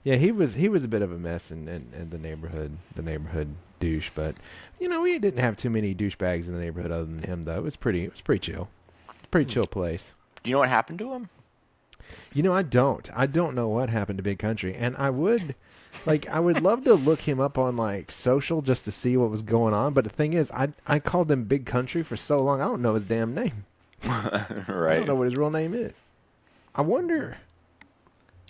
yeah, he was a bit of a mess in the neighborhood douche. But you know, we didn't have too many douchebags in the neighborhood other than him though. It was pretty chill. Pretty chill place. Do you know what happened to him? You know, I don't know what happened to Big Country, and I would love to look him up on like social just to see what was going on. But the thing is, I called him Big Country for so long, I don't know his damn name. I Right. don't know what his real name is. I wonder.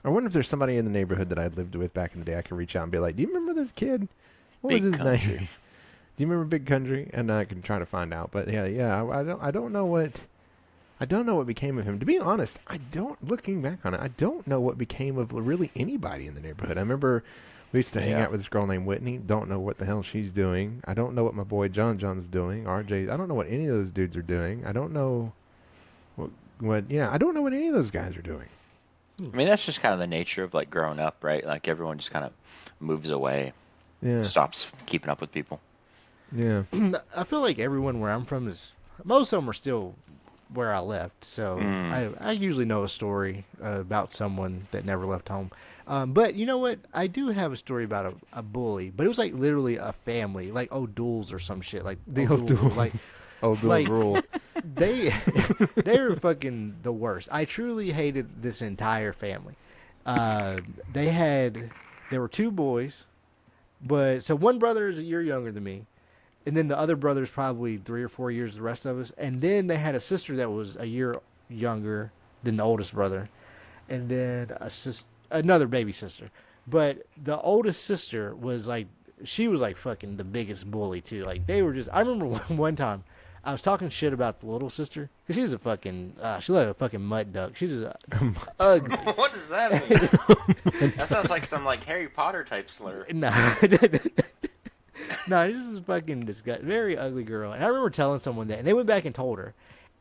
I wonder if there's somebody in the neighborhood that I lived with back in the day. I can reach out and be like, "Do you remember this kid? What Big was his Country. name? Do you remember Big Country?" And I can try to find out. But yeah. I don't know what. I don't know what became of him. To be honest, I don't. Looking back on it, I don't know what became of really anybody in the neighborhood. I remember we used to hang out with this girl named Whitney. Don't know what the hell she's doing. I don't know what my boy John's doing. RJ. I don't know what any of those dudes are doing. I don't know what. Yeah, I don't know what any of those guys are doing. I mean, that's just kind of the nature of like growing up, right? Like everyone just kind of moves away, stops keeping up with people. Yeah. I feel like everyone where I'm from is, most of them are still where I left. So I usually know a story about someone that never left home. But you know what? I do have a story about a bully, but it was like literally a family, like O'Doul's or some shit. Like The O'Doul. Like O'Doul like, rule. they were fucking the worst. I truly hated this entire family. There were two boys, but so one brother is a year younger than me, and then the other brother's probably 3 or 4 years the rest of us, and then they had a sister that was a year younger than the oldest brother, and then another baby sister. But the oldest sister was like, she was like fucking the biggest bully too. Like they were just, I remember one time I was talking shit about the little sister because she was a fucking, she looked like a fucking mud duck. She was ugly. What does that mean? That sounds like some like Harry Potter type slur. No, no, this is fucking disgusting. Very ugly girl. And I remember telling someone that, and they went back and told her.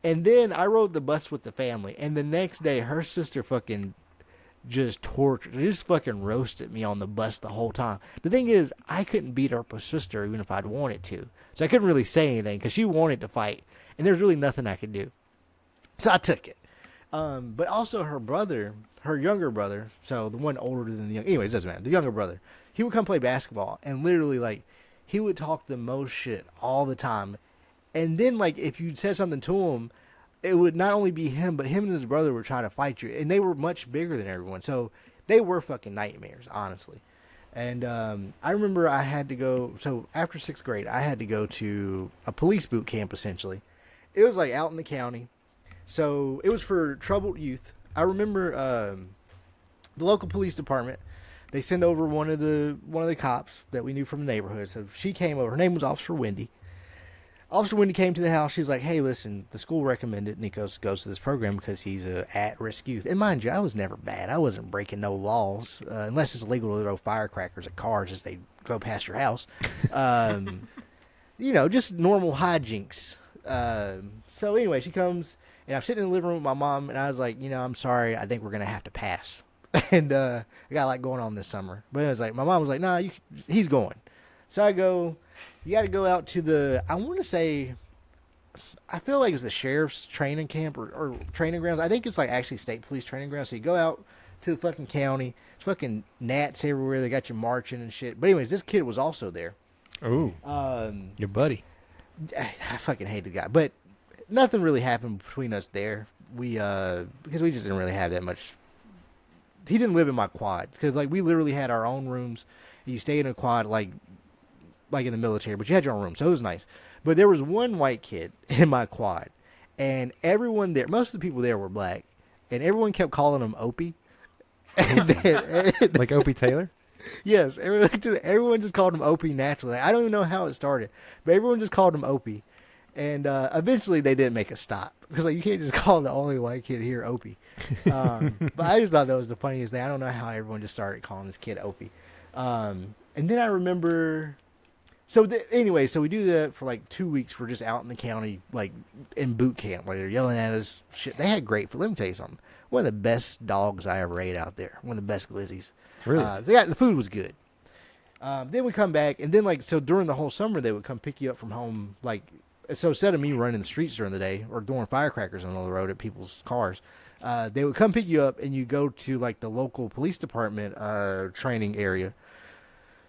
And then I rode the bus with the family, and the next day her sister fucking just tortured, just fucking roasted me on the bus the whole time. The thing is, I couldn't beat her sister even if I'd wanted to. So I couldn't really say anything because she wanted to fight, and there's really nothing I could do. So I took it. But also her brother, her younger brother, so the one older than the young, anyways, it doesn't matter. The younger brother, he would come play basketball, and literally, like, he would talk the most shit all the time. And then, like, if you said something to him, it would not only be him, but him and his brother would try to fight you. And they were much bigger than everyone. So they were fucking nightmares, honestly. And I remember I had to go, so after 6th grade, I had to go to a police boot camp, essentially. It was, like, out in the county. So it was for troubled youth. I remember the local police department, they sent over one of the cops that we knew from the neighborhood. So she came over. Her name was Officer Wendy. Officer Wendy came to the house. She's like, "Hey, listen, the school recommended Nikos goes to this program because he's a at-risk youth." And mind you, I was never bad. I wasn't breaking no laws, unless it's legal to throw firecrackers at cars as they go past your house. You know, just normal hijinks. So anyway, she comes, and I'm sitting in the living room with my mom, and I was like, you know, I'm sorry, I think we're going to have to pass. And I got a lot going on this summer. But it was like, my mom was like, nah, he's going. So I go, you got to go out to the, I want to say, I feel like it's the sheriff's training camp or training grounds. I think it's like actually state police training grounds. So you go out to the fucking county. It's fucking gnats everywhere. They got you marching and shit. But anyways, this kid was also there. Ooh. Your buddy. I fucking hate the guy. But nothing really happened between us there. Because we just didn't really have that much. He didn't live in my quad. Because like we literally had our own rooms. You stayed in a quad like in the military, but you had your own room, so it was nice. But there was one white kid in my quad, and everyone there, most of the people there were black, and everyone kept calling him Opie. Like Opie Taylor? Yes, everyone just called him Opie naturally. I don't even know how it started, but everyone just called him Opie. And eventually they didn't make a stop, because like you can't just call the only white kid here Opie. But I just thought that was the funniest thing. I don't know how everyone just started calling this kid Opie. And then I remember... So anyway, so we do that for like 2 weeks. We're just out in the county, like in boot camp. Like they're yelling at us. Shit, they had great. Let me tell you something. One of the best dogs I ever ate out there. One of the best glizzies. Really? The food was good. Then we come back, and then like so during the whole summer they would come pick you up from home. Like so instead of me running the streets during the day or throwing firecrackers on the road at people's cars, they would come pick you up, and you go to like the local police department training area.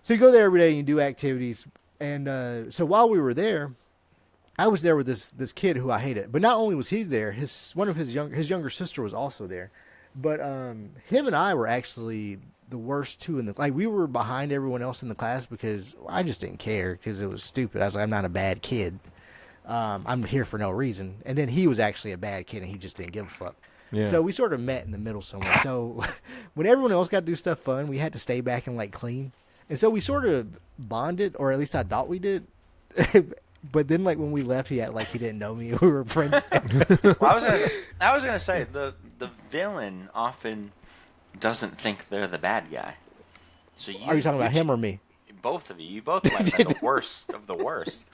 So you go there every day and you do activities. And so while we were there, I was there with this kid who I hated. But not only was he there, his younger sister was also there. But him and I were actually the worst two in the, like, we were behind everyone else in the class because I just didn't care because it was stupid. I was like, I'm not a bad kid. I'm here for no reason. And then he was actually a bad kid and he just didn't give a fuck. Yeah. So we sort of met in the middle somewhere. So when everyone else got to do stuff fun, we had to stay back and like clean. And so we sort of bonded, or at least I thought we did. But then, like when we left, he acted like he didn't know me. We were friends. Well, I was gonna say the villain often doesn't think they're the bad guy. So Are you talking about him or me? Both of you. You both might have been the worst of the worst,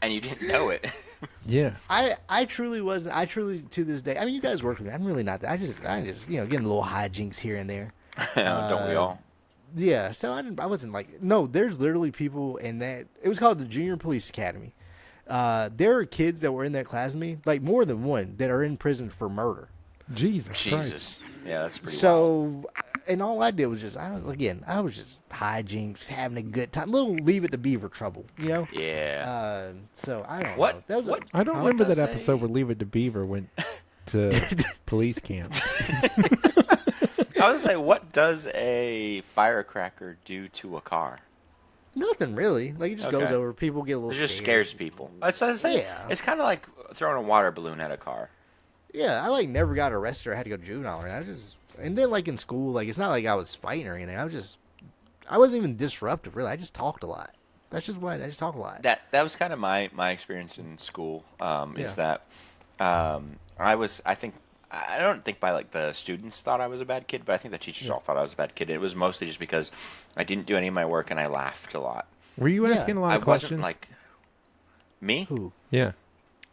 and you didn't know it. Yeah. I truly wasn't. I truly, to this day. I mean, you guys worked with me. I'm really not that. I just getting little hijinks here and there. Don't we all? Yeah. So I wasn't like, no. There's literally people in that. It was called the Junior Police Academy. There are kids that were in that class with me, like more than one, that are in prison for murder. Jesus Christ. Yeah, that's pretty. So, wild. and all I did was just, I was just hijinks, having a good time, little Leave It to Beaver trouble, you know? Yeah. So I don't What- know. That was what- I don't remember does that a- episode where Leave It to Beaver went to police camp. I was like, what does a firecracker do to a car? nothing really. Like it just goes Okay. over. People get a little. It just scared. scares people. Yeah. It's kind of like throwing a water balloon at a car. Yeah, I like never got arrested or had to go to juvenile. Or anything. And then like in school, like it's not like I was fighting or anything. I wasn't even disruptive really. I just talked a lot. That's just what I just talk a lot. That was kind of my experience in school. Is that I don't think by like the students thought I was a bad kid, but I think the teachers all thought I was a bad kid. It was mostly just because I didn't do any of my work and I laughed a lot. Were you asking a lot I of questions? wasn't like me. Who? Yeah.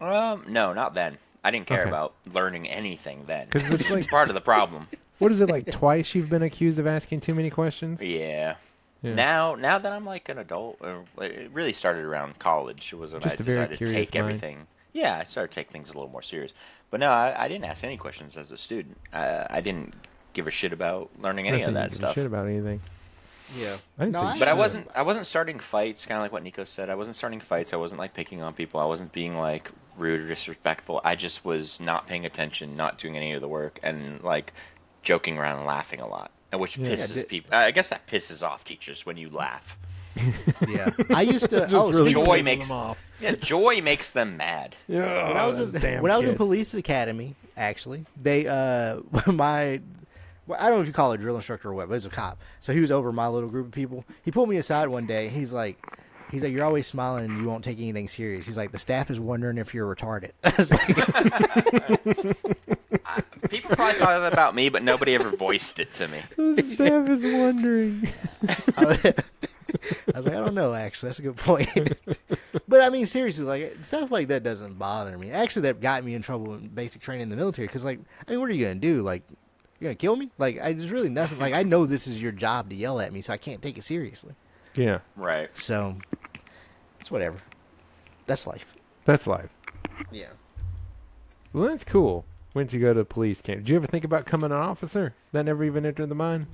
No, not then. I didn't care Okay. about learning anything then. 'Cause it's like- part of the problem. What is it, like twice you've been accused of asking too many questions? Yeah. Yeah. Now that I'm like an adult, it really started around college. It was when Just I a very decided to curious take mind. everything. Yeah, I started to take things a little more serious. But no, I didn't ask any questions as a student. I didn't give a shit about learning any I of don't that give a stuff. shit about anything. Yeah. I didn't say But I shit. wasn't starting fights, kind of like what Nico said. I wasn't starting fights. I wasn't like picking on people. I wasn't being like rude or disrespectful. I just was not paying attention, not doing any of the work, and like joking around and laughing a lot. And which pisses people. I guess that pisses off teachers when you laugh. Yeah. I used to. really Joy pissing makes them off. joy makes them mad. Yeah. when I was in police academy, actually, they well, I don't know if you call it a drill instructor or what, but it was a cop. So he was over my little group of people. He pulled me aside one day. And he's like, you're always smiling and you won't take anything serious. He's like, the staff is wondering if you're retarded. I was like, People probably thought that about me, but nobody ever voiced it to me. The staff is wondering. I was like, I don't know, actually. That's a good point. But I mean, seriously, like, stuff like that doesn't bother me. Actually, that got me in trouble in basic training in the military. Because, like, I mean, what are you going to do? Like, you're going to kill me? Like, there's really nothing. Like, I know this is your job to yell at me, so I can't take it seriously. Yeah. Right. So, it's whatever. That's life. That's life. Yeah. Well, that's cool. Went to go to police camp. Did you ever think about becoming an officer? That never even entered the mind?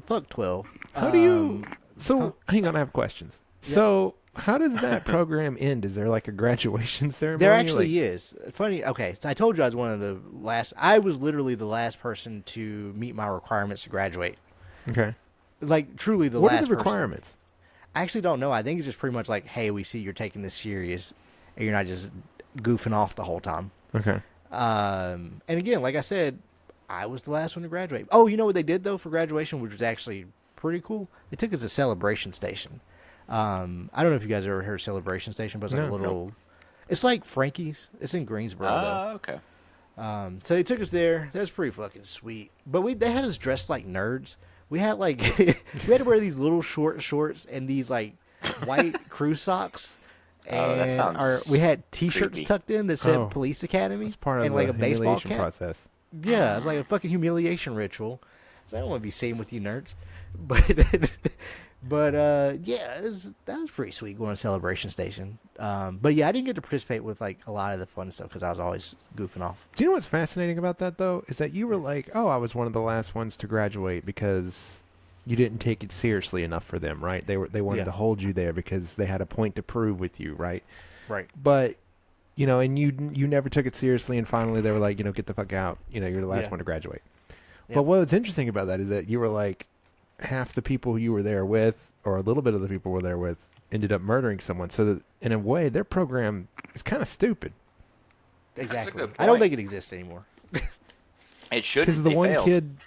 Fuck 12. How do you... So, hang on, I have questions. Yeah. So, how does that program end? Is there like a graduation ceremony? There actually is. Funny. Okay, so I told you I was one of the last. I was literally the last person to meet my requirements to graduate. Okay. Like truly the What last. are the person. requirements? I actually don't know. I think it's just pretty much like, hey, we see you're taking this serious, and you're not just goofing off the whole time. Okay. And again, like I said, I was the last one to graduate. Oh, you know what they did though for graduation, which was actually pretty cool. They took us to Celebration Station. I don't know if you guys ever heard of Celebration Station, but it's like No. a little. It's like Frankie's. It's in Greensboro though. Okay. So they took us there. That was pretty fucking sweet. But they had us dressed like nerds. We had like we had to wear these little short shorts and these like white crew socks. Oh, that And sounds we had T-shirts creepy. tucked in that said Oh, Police Academy It's part of and the like a baseball humiliation cap. process. Yeah, it was like a fucking humiliation ritual. So I don't want to be seen with you nerds, but yeah, that was pretty sweet going to Celebration Station. But yeah, I didn't get to participate with like a lot of the fun stuff because I was always goofing off. Do you know what's fascinating about that though? Is that you were like, oh, I was one of the last ones to graduate because you didn't take it seriously enough for them, right? They wanted Yeah. to hold you there because they had a point to prove with you, right? Right. But you know, and you never took it seriously, and finally they were like, you know, get the fuck out. You know, you're the last Yeah. one to graduate. Yeah. But what's interesting about that is that you were like, half the people you were there with, or a little bit of the people were there with, ended up murdering someone. So that in a way, their program is kind of stupid. Exactly. good I don't point. think it exists anymore. It shouldn't. Because the They one failed. kid,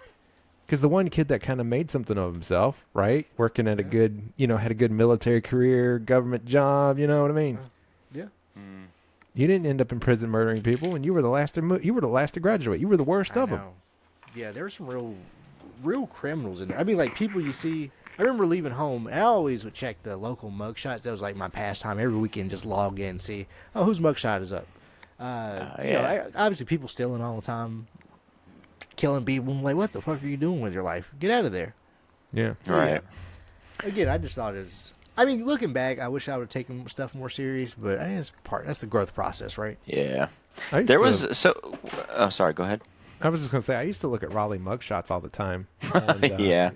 because the one kid that kind of made something of himself, right? Working at a good, had a good military career, government job. You know what I mean? Yeah. Mm. You didn't end up in prison murdering people, and you were the last to you were the last to graduate. You were the worst I of them. know. Yeah, there's some real criminals in there. I mean, like people you see. I remember leaving home, and I always would check the local mugshots. That was like my pastime. Every weekend, just log in and see, whose mugshot is up. Obviously people stealing all the time, killing people. I'm like, what the fuck are you doing with your life? Get out of there. Yeah. So, Right. yeah. Again, I just thought it was. I mean, looking back, I wish I would have taken stuff more serious, but I think that's the growth process, right? Yeah. I used There to- was so. Oh, sorry. Go ahead. I was just gonna say I used to look at Raleigh mugshots all the time. And, Yeah.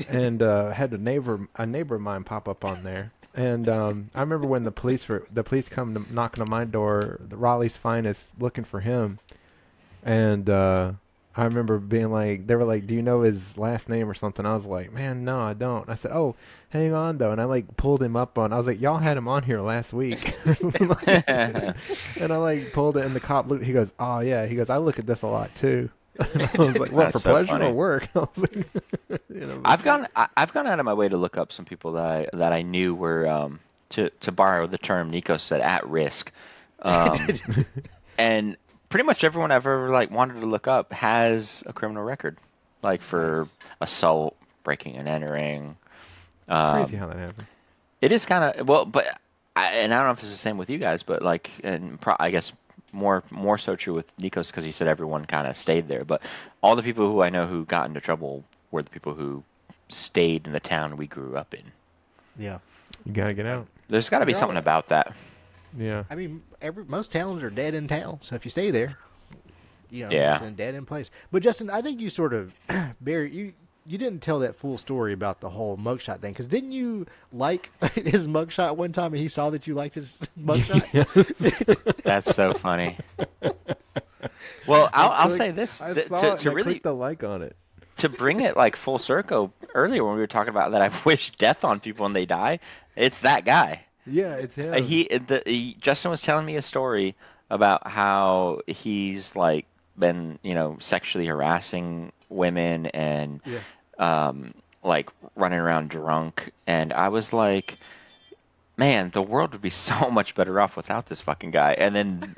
and had a neighbor of mine pop up on there. And I remember when the police come knocking on my door, the Raleigh's finest, looking for him. And I remember being like, they were like, "Do you know his last name or something?" I was like, "Man, no, I don't." I said, "Oh, hang on though," and I like pulled him up on. I was like, "Y'all had him on here last week," and I like pulled it, and the cop looked. He goes, "Oh yeah," he goes, "I look at this a lot too." And I was like, "What, That's for so pleasure funny. or work?" I was like, I've gone out of my way to look up some people that I knew were to borrow the term Nico said at risk, and pretty much everyone I've ever like wanted to look up has a criminal record, like for assault, breaking and entering. crazy how that happened. It is kind of but I don't know if it's the same with you guys, but like, and I guess more so true with Nico's because he said everyone kind of stayed there. But all the people who I know who got into trouble were the people who stayed in the town we grew up in. Yeah. You gotta get out. There's got to be They're something all- about that. Yeah. I mean, most towns are dead in town, so if you stay there, Yeah. it's a dead in place. But Justin, I think you sort of, Barry, you didn't tell that full story about the whole mugshot thing, because didn't you like his mugshot one time, and he saw that you liked his mugshot? That's so funny. Well, I'll say this I th- saw to, it and to I really clicked the like on it. to bring it like full circle. Earlier when we were talking about that, I wish death on people when they die. It's that guy. Yeah, it's him. Justin was telling me a story about how he's like been sexually harassing women and like running around drunk, and I was like, man, the world would be so much better off without this fucking guy. And then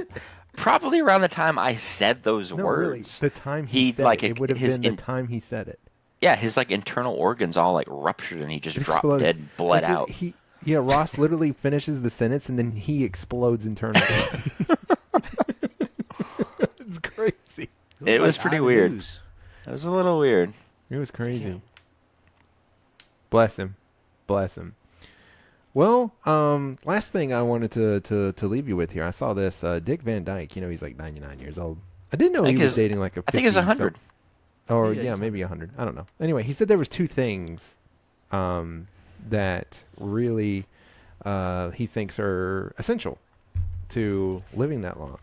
probably around the time I said those no, words, really, the time he said like it would have been the time he said it. yeah, his like internal organs all like ruptured and he just It dropped exploded. dead, and bled Like, out. Ross literally finishes the sentence and then he explodes internally. It's crazy. It was pretty weird. News. It was a little weird. It was crazy. Bless him. Bless him. Well, last thing I wanted to leave you with here. I saw this Dick Van Dyke. He's like 99 years old. I didn't know I he think was his- dating like a 50. I think it's 100. Or Yeah, yeah, he's maybe 100. I don't know. Anyway, he said there was two things that really he thinks are essential to living that long.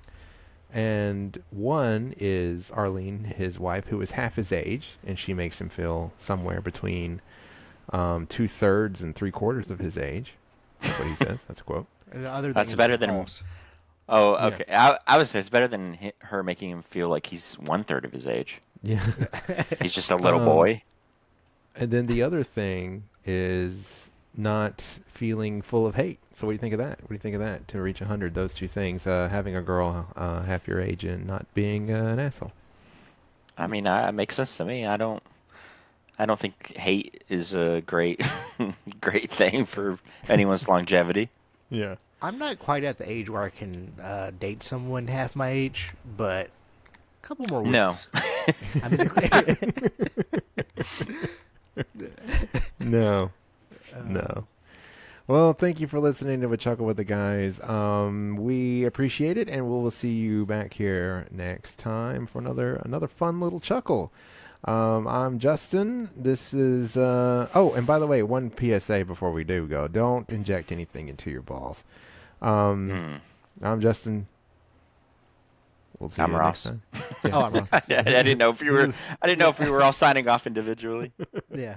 And one is Arlene, his wife, who is half his age, and she makes him feel somewhere between 2/3 and 3/4 of his age. That's what he says. That's a quote. And the other thing That's is better the than- pulse. Oh, okay. I would say it's better than her making him feel like he's 1/3 of his age. Yeah. He's just a little boy. And then the other thing is not feeling full of hate. So what do you think of that? What do you think of that? To reach 100, those two things, having a girl half your age and not being an asshole. I mean, it makes sense to me. I don't think hate is a great great thing for anyone's longevity. Yeah. I'm not quite at the age where I can date someone half my age, but a couple more weeks. No. I mean, No. No. Well, thank you for listening to A Chuckle with the Guys. We appreciate it, and we'll see you back here next time for another fun little chuckle. I'm Justin. This is... oh, and by the way, one PSA before we do go. Don't inject anything into your balls. I'm Justin. We'll see I'm you Ross. next time. oh, I'm wrong. I didn't know if we were all signing off individually. Yeah.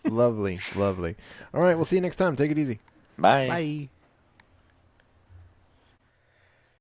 Lovely, lovely. All right, we'll see you next time. Take it easy. Bye. Bye.